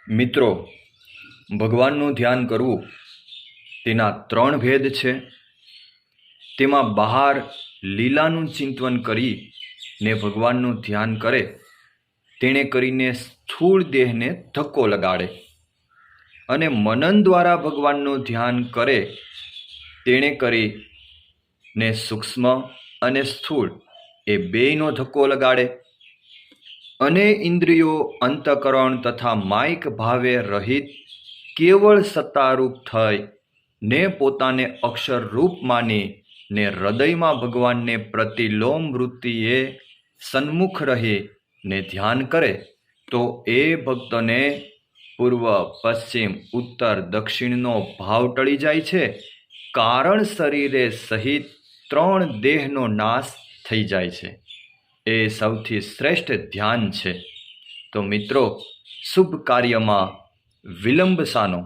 મિત્રો, ભગવાનનું ધ્યાન કરવું તેના 3 ભેદ છે. તેમાં બહાર લીલાનું ચિંતન કરીને ભગવાનનું ધ્યાન કરે તેણે કરીને સ્થૂળ દેહને ધક્કો લગાડે, અને મનન દ્વારા ભગવાનનું ધ્યાન કરે તેણે કરીને સૂક્ષ્મ અને સ્થૂળ એ બેયનો ધક્કો લગાડે, અને ઇન્દ્રિયો, અંતઃકરણ તથા માયિક ભાવે રહિત કેવળ સત્તારૂપ થઈ ને પોતાને અક્ષરરૂપ માની ને હૃદયમાં ભગવાનને પ્રતિલોમ વૃત્તિએ સન્મુખ રહી ને ધ્યાન કરે તો એ ભક્તને પૂર્વ, પશ્ચિમ, ઉત્તર, દક્ષિણનો ભાવ ટળી જાય છે. કારણ શરીરે સહિત 3 દેહનો નાશ થઈ જાય છે. એ સૌથી શ્રેષ્ઠ ધ્યાન છે. તો મિત્રો, શુભ કાર્યમાં વિલંબ શાનો?